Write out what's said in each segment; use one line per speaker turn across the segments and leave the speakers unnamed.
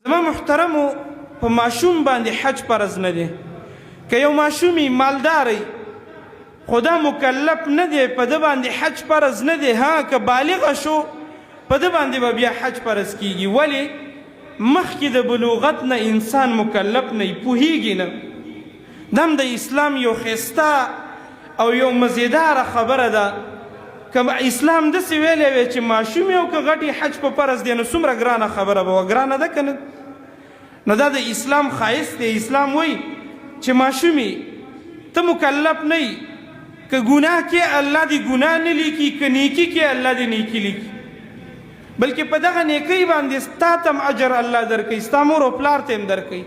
زما محترمو په ماشوم باندې حج فرض نه دی. که یو ماشومي مالداری خو دا مکلف نه دی، په ده باندې حج فرض نه دی. ها که بالغه شو په ده باندې به بیا حج فرض کیږي. ولې؟ مخکې د بلوغت نه انسان مکلف نه وي، پوهیږي نه. دا هم د اسلام یو ښایسته او یو مزیداره خبره ده. که اسلام داسې ویلی وی چې ماشوم یو که غټ حج په فرض دی، نو څومره ګرانه خبره به وه. ګرانه ده که نه؟ نو دا د اسلام ښایست دی. اسلام وایي چې ماشومې ته مکلف نه یي، که ګناه کې الله دې ګناه نه لیکي، که نیکي کې الله دې نیکي لیکي، بلکې په دغه نیکۍ باندې ستا ته هم اجر الله درکوي، ستا مور او پلار ته هم درکوي.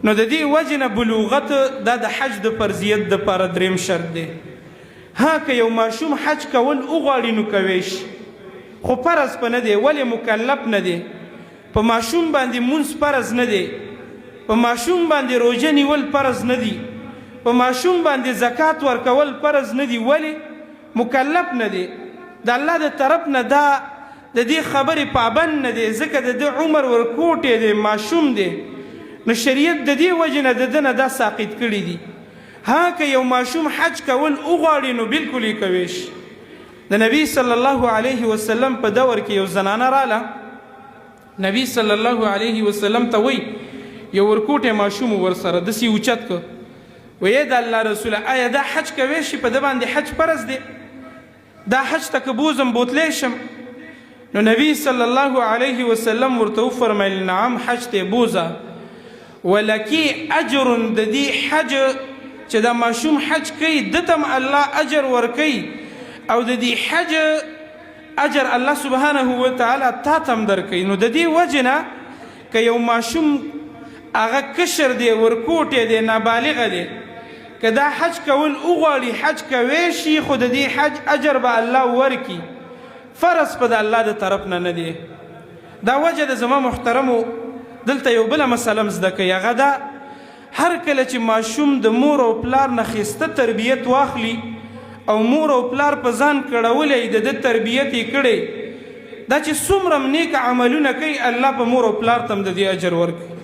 نو د دې وجې نه بلوغت دا د حج د فرضیت دپاره دریم شرط دی. ها که یو ماشوم حج کول وغواړي نو کوی شي، خو فرض په نه دی. ولې؟ مکلف نه دی. په ماشوم باندې مونځ فرض نه دی، په ماشوم باندې روژه نیول فرض نه دی، په ماشوم باندې زکات ورکول فرض نه دی. ولې؟ مکلف نه دی. د الله د طرف نه دا د دې خبرې پابند نه دی، ځکه د ده عمر ورکوټی دی، ماشوم دی. نو شریعت د دې وجې نه د ده نه دا ساقط کړي دي. ها که یو ماشوم حج کول وغواړي نو بالکل یې کوی شي. د نبی صلی الله علیه وسلم په دور کې یو زنانه راله، نبی صلی الله علیه وسلم ته وی یو ورکوټی ماشوم ورسره داسې اوچت که، ویې د الله رسوله آیا دا حج کوی شي؟ په ده باندې حج فرض دی، دا حج ته که بوزم بوتلی شم؟ نو نبی صلی الله علیه وسلم ورته وفرمیل نعم حج ته بوزه، ولکې اجر د دې حج چې دا ماشوم حج کوي ده ته هم الله اجر ورکوي، او د دې حج اجر الله سبحانه وتعالی تا ته هم درکوي. نو د دې وجې نه که یو ماشوم هغه کشر دی، ورکوټی دی، نابالغه دی، که دا حج کول وغواړي حج کوی شي، خو د دې حج اجر به الله ورکي. فرض په د الله د طرف نه نه دی. دا وجه د زما محترمو دلته یو بله مسله م زده کوي، هغه دا هر کله چې ماشوم د مور او پلار نه ښایسته تربیت واخلي او مور او پلار په ځان کړولی د ده تربیت یې کړی، دا چې څومره نیک عملونه کوي الله په مور او پلار ته هم د دې اجر ورکوي.